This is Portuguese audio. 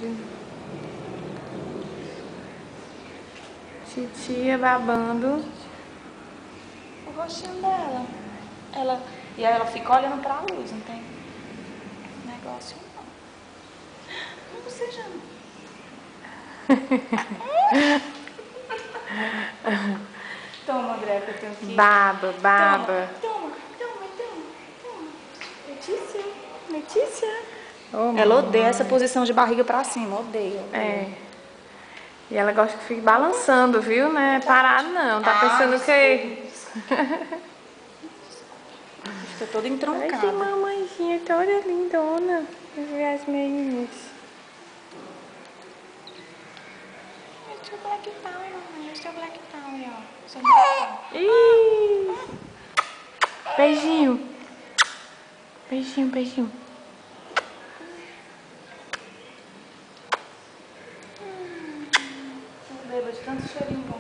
Verdade. Titia babando. O rostinho dela. E aí ela fica olhando pra luz, não tem negócio não. Não seja. Toma, Greca, eu tenho que ir. Baba. Toma. Letícia. Oh, Ela odeia essa posição de barriga pra cima, odeia. É. E ela gosta que fique balançando, viu? Não é parado não. Tá pensando o quê? Fica toda Ai, que entroncada. mamãezinha toda lindona. As meinhas. Esse é o Black Town, mamãe. Esse é o Black Town, ó. Esse é o Black Town. Ih! Beijinho. Beijinho. Beba de tanto cheirinho bom.